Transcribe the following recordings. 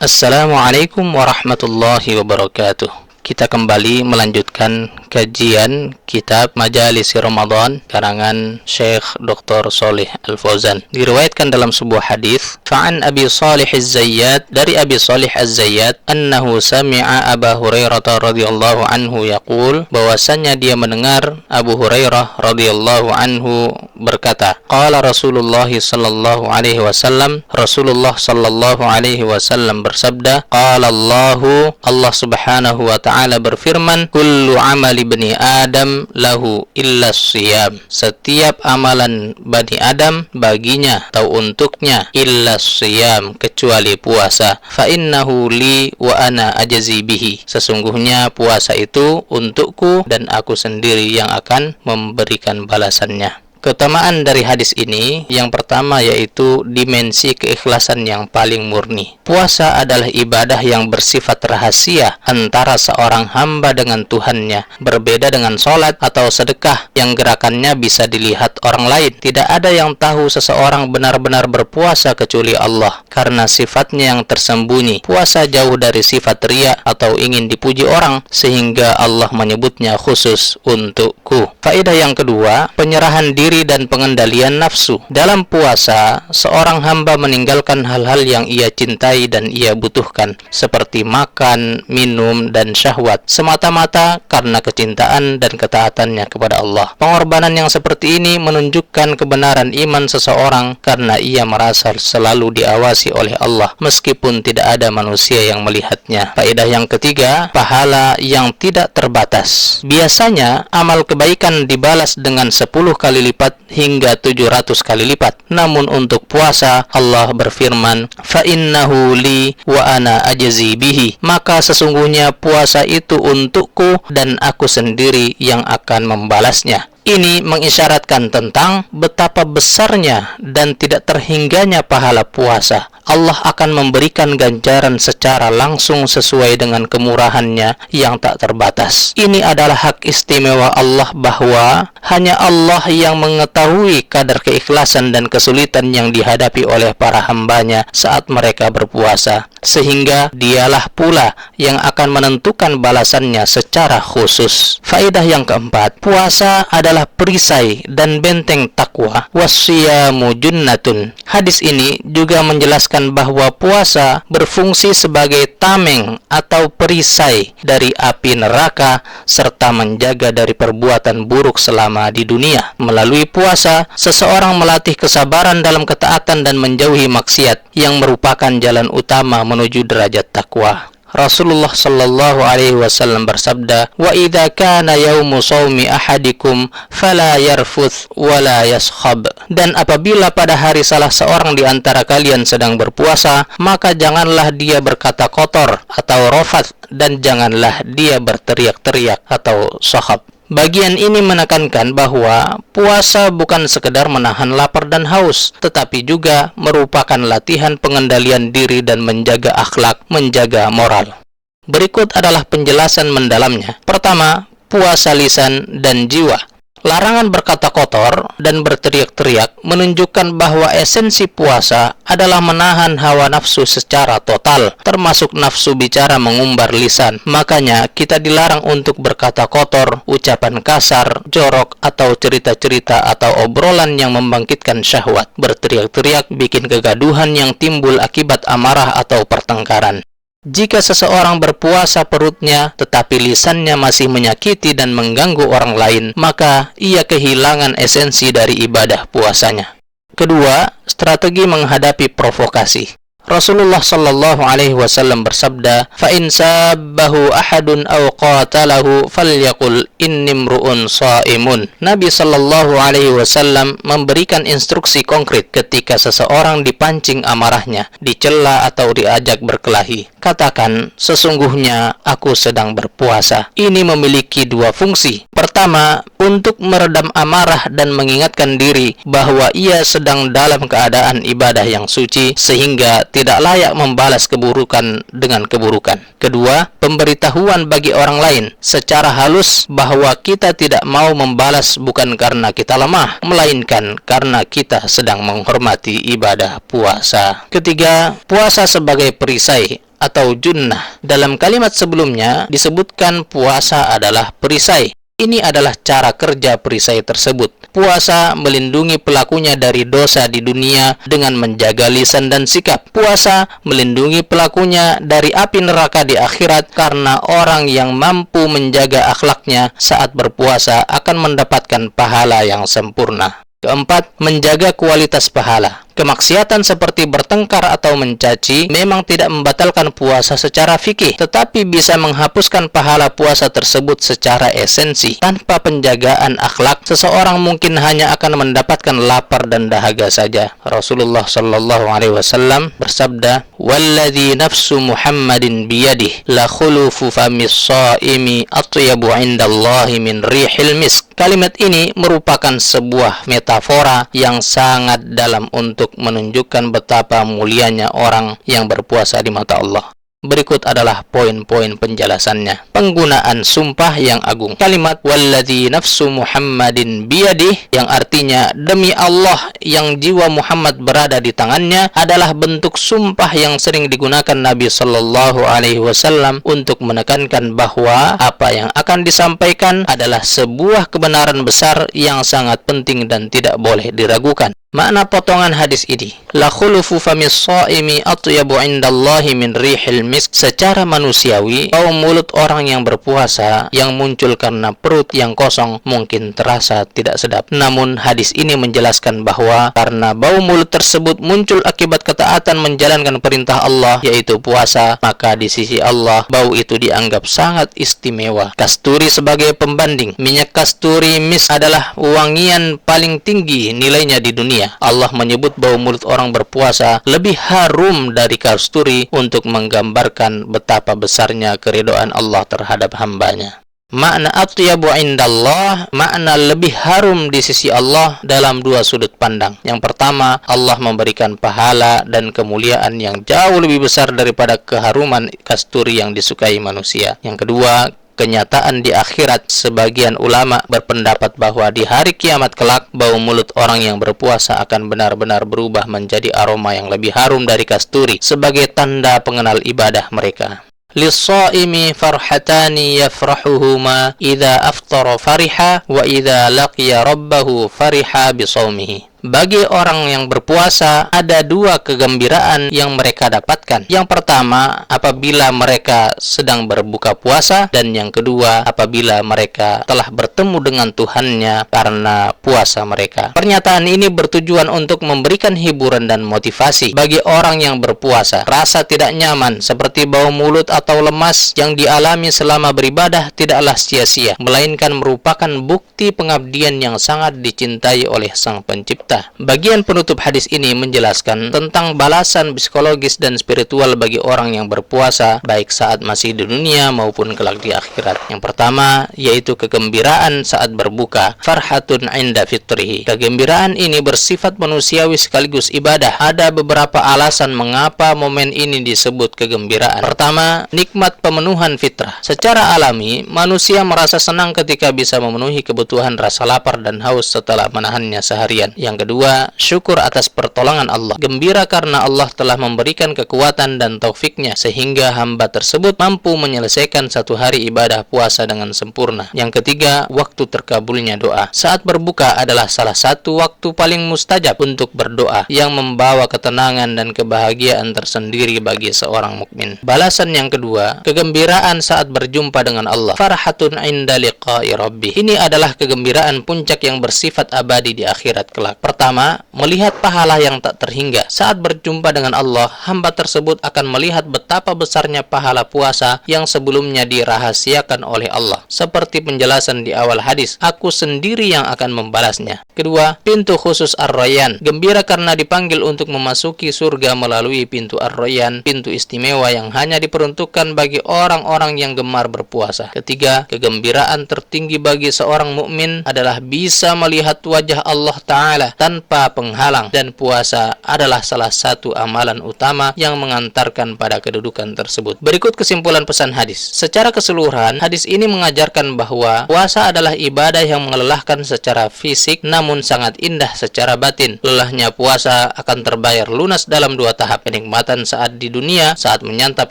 Assalamualaikum warahmatullahi wabarakatuh. Kita kembali melanjutkan kajian kitab Majalisi Ramadan karangan Syekh Dr. Shalih Al-Fauzan. Diriwayatkan dalam sebuah hadis, fa'an Abi Shalih Az-Zayyat, dari Abi Shalih Az-Zayyat, annahu sami'a Aba Hurairah radhiyallahu anhu yaqul, bahwasanya dia mendengar Abu Hurairah radhiyallahu anhu berkata, qala Rasulullah sallallahu alaihi wasallam, Rasulullah sallallahu alaihi wasallam bersabda, qala Allah Subhanahu wa ta'ala berfirman, kullu amali bani Adam lahu illa siyam, setiap amalan bani Adam baginya atau untuknya illa siyam, kecuali puasa. Fa innahu li wa ana ajzi bihi, sesungguhnya puasa itu untukku dan aku sendiri yang akan memberikan balasannya. Keutamaan dari hadis ini, yang pertama yaitu dimensi keikhlasan yang paling murni. Puasa adalah ibadah yang bersifat rahasia antara seorang hamba dengan Tuhannya, berbeda dengan sholat atau sedekah yang gerakannya bisa dilihat orang lain. Tidak ada yang tahu seseorang benar-benar berpuasa kecuali Allah, karena sifatnya yang tersembunyi. Puasa jauh dari sifat riya atau ingin dipuji orang, sehingga Allah menyebutnya khusus untukku. Faedah yang kedua, penyerahan diri dan pengendalian nafsu. Dalam puasa, seorang hamba meninggalkan hal-hal yang ia cintai dan ia butuhkan, seperti makan, minum, dan syahwat, semata-mata karena kecintaan dan ketaatannya kepada Allah. Pengorbanan yang seperti ini menunjukkan kebenaran iman seseorang karena ia merasa selalu diawasi oleh Allah, meskipun tidak ada manusia yang melihatnya. Faedah yang ketiga, pahala yang tidak terbatas. Biasanya, amal kebaikan dibalas dengan 10 kali lipat hingga 700 kali lipat. Namun untuk puasa, Allah berfirman, fa innahu li wa ana ajzi bihi, maka sesungguhnya puasa itu untukku dan aku sendiri yang akan membalasnya. Ini mengisyaratkan tentang betapa besarnya dan tidak terhingganya pahala puasa. Allah akan memberikan ganjaran secara langsung sesuai dengan kemurahannya yang tak terbatas. Ini adalah hak istimewa Allah, bahwa hanya Allah yang mengetahui kadar keikhlasan dan kesulitan yang dihadapi oleh para hambanya saat mereka berpuasa, sehingga dialah pula yang akan menentukan balasannya secara khusus. Faedah yang keempat, puasa adalah perisai dan benteng takwa. Wasyiyamu junnatun. Hadis ini juga menjelaskan bahwa puasa berfungsi sebagai tameng atau perisai dari api neraka, serta menjaga dari perbuatan buruk selama di dunia. Melalui puasa, seseorang melatih kesabaran dalam ketaatan dan menjauhi maksiat, yang merupakan jalan utama menuju derajat takwa. Rasulullah sallallahu alaihi wasallam bersabda, "Wa idza kana yaumu shaumi ahadikum fala yarfuth wa la yaskhab." Dan apabila pada hari salah seorang di antara kalian sedang berpuasa, maka janganlah dia berkata kotor atau rafath, dan janganlah dia berteriak-teriak atau sakhab. Bagian ini menekankan bahwa puasa bukan sekedar menahan lapar dan haus, tetapi juga merupakan latihan pengendalian diri dan menjaga akhlak, menjaga moral. Berikut adalah penjelasan mendalamnya. Pertama, puasa lisan dan jiwa. Larangan berkata kotor dan berteriak-teriak menunjukkan bahwa esensi puasa adalah menahan hawa nafsu secara total, termasuk nafsu bicara mengumbar lisan. Makanya kita dilarang untuk berkata kotor, ucapan kasar, jorok, atau cerita-cerita atau obrolan yang membangkitkan syahwat. Berteriak-teriak bikin kegaduhan yang timbul akibat amarah atau pertengkaran. Jika seseorang berpuasa perutnya, tetapi lisannya masih menyakiti dan mengganggu orang lain, maka ia kehilangan esensi dari ibadah puasanya. Kedua, strategi menghadapi provokasi. Rasulullah sallallahu alaihi wasallam bersabda, "Fa in sabbahu ahadun aw qatalahu falyaqul inni imru'un shaimun." Nabi sallallahu alaihi wasallam memberikan instruksi konkret ketika seseorang dipancing amarahnya, dicela atau diajak berkelahi. Katakan, "Sesungguhnya aku sedang berpuasa." Ini memiliki dua fungsi. Pertama, untuk meredam amarah dan mengingatkan diri bahwa ia sedang dalam keadaan ibadah yang suci, sehingga tidak layak membalas keburukan dengan keburukan. Kedua, pemberitahuan bagi orang lain secara halus bahwa kita tidak mau membalas bukan karena kita lemah, melainkan karena kita sedang menghormati ibadah puasa. Ketiga, puasa sebagai perisai atau junnah. Dalam kalimat sebelumnya disebutkan puasa adalah perisai. Ini adalah cara kerja perisai tersebut. Puasa melindungi pelakunya dari dosa di dunia dengan menjaga lisan dan sikap. Puasa melindungi pelakunya dari api neraka di akhirat karena orang yang mampu menjaga akhlaknya saat berpuasa akan mendapatkan pahala yang sempurna. Keempat, menjaga kualitas pahala. Kemaksiatan seperti bertengkar atau mencaci memang tidak membatalkan puasa secara fikih, tetapi bisa menghapuskan pahala puasa tersebut secara esensi. Tanpa penjagaan akhlak, seseorang mungkin hanya akan mendapatkan lapar dan dahaga saja. Rasulullah Shallallahu Alaihi Wasallam bersabda, "Walladzi nafsu Muhammadin biyadih, la khulufu famis shaimi atyabu indallahi min rihil misk." Kalimat ini merupakan sebuah metafora yang sangat dalam untuk menunjukkan betapa mulianya orang yang berpuasa di mata Allah. Berikut adalah poin-poin penjelasannya. Penggunaan sumpah yang agung. Kalimat walladzi nafsu Muhammadin biyadih yang artinya demi Allah yang jiwa Muhammad berada di tangannya adalah bentuk sumpah yang sering digunakan Nabi Shallallahu Alaihi Wasallam untuk menekankan bahwa apa yang akan disampaikan adalah sebuah kebenaran besar yang sangat penting dan tidak boleh diragukan. Makna potongan hadis ini, la khulufu famis shaimi atyabu indallahi min rihil misk. Secara manusiawi, bau mulut orang yang berpuasa yang muncul karena perut yang kosong mungkin terasa tidak sedap. Namun hadis ini menjelaskan bahwa karena bau mulut tersebut muncul akibat ketaatan menjalankan perintah Allah yaitu puasa, maka di sisi Allah bau itu dianggap sangat istimewa. Kasturi sebagai pembanding, minyak kasturi misk adalah wangian paling tinggi nilainya di dunia. Allah menyebut bau mulut orang berpuasa lebih harum dari kasturi untuk menggambarkan betapa besarnya keridhaan Allah terhadap hambanya. Makna atyabu indallah, makna lebih harum di sisi Allah dalam dua sudut pandang. Yang pertama, Allah memberikan pahala dan kemuliaan yang jauh lebih besar daripada keharuman kasturi yang disukai manusia. Yang kedua, kenyataan di akhirat. Sebagian ulama berpendapat bahwa di hari kiamat kelak, bau mulut orang yang berpuasa akan benar-benar berubah menjadi aroma yang lebih harum dari kasturi sebagai tanda pengenal ibadah mereka. Lis-shaimi farhatani yafrahuhuma idza aftara fariha wa idza laqiya rabbahu fariha bisaumihi. Bagi orang yang berpuasa, ada dua kegembiraan yang mereka dapatkan. Yang pertama, apabila mereka sedang berbuka puasa, dan yang kedua, apabila mereka telah bertemu dengan Tuhannya karena puasa mereka. Pernyataan ini bertujuan untuk memberikan hiburan dan motivasi bagi orang yang berpuasa. Rasa tidak nyaman, seperti bau mulut atau lemas yang dialami selama beribadah tidaklah sia-sia, melainkan merupakan bukti pengabdian yang sangat dicintai oleh Sang Pencipta. Bagian penutup hadis ini menjelaskan tentang balasan psikologis dan spiritual bagi orang yang berpuasa baik saat masih di dunia maupun kelak di akhirat. Yang pertama yaitu kegembiraan saat berbuka, farhatun inda fitrihi. Kegembiraan ini bersifat manusiawi sekaligus ibadah. Ada beberapa alasan mengapa momen ini disebut kegembiraan. Pertama, nikmat pemenuhan fitrah. Secara alami, manusia merasa senang ketika bisa memenuhi kebutuhan rasa lapar dan haus setelah menahannya seharian. Yang kedua, syukur atas pertolongan Allah. Gembira karena Allah telah memberikan kekuatan dan taufiknya sehingga hamba tersebut mampu menyelesaikan satu hari ibadah puasa dengan sempurna. Yang ketiga, waktu terkabulnya doa. Saat berbuka adalah salah satu waktu paling mustajab untuk berdoa yang membawa ketenangan dan kebahagiaan tersendiri bagi seorang mukmin. Balasan yang kedua, kegembiraan saat berjumpa dengan Allah. Farhatun inda liqa'i rabbih. Ini adalah kegembiraan puncak yang bersifat abadi di akhirat kelak. Pertama, melihat pahala yang tak terhingga. Saat berjumpa dengan Allah, hamba tersebut akan melihat betapa besarnya pahala puasa yang sebelumnya dirahasiakan oleh Allah. Seperti penjelasan di awal hadis, aku sendiri yang akan membalasnya. Kedua, pintu khusus Ar-Rayyan. Gembira karena dipanggil untuk memasuki surga melalui pintu Ar-Rayyan, pintu istimewa yang hanya diperuntukkan bagi orang-orang yang gemar berpuasa. Ketiga, kegembiraan tertinggi bagi seorang mukmin adalah bisa melihat wajah Allah Ta'ala ibadah tanpa penghalang, dan puasa adalah salah satu amalan utama yang mengantarkan pada kedudukan tersebut. Berikut kesimpulan pesan hadis. Secara keseluruhan, hadis ini mengajarkan bahwa puasa adalah ibadah yang melelahkan secara fisik namun sangat indah secara batin. Lelahnya puasa akan terbayar lunas dalam dua tahap: kenikmatan saat di dunia saat menyantap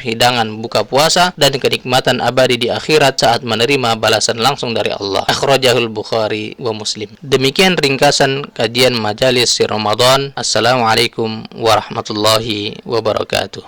hidangan buka puasa, dan kenikmatan abadi di akhirat saat menerima balasan langsung dari Allah. Akhrajahul Bukhari wa Muslim. Demikian ringkasan kajian majalis Ramadan. Assalamualaikum warahmatullahi wabarakatuh.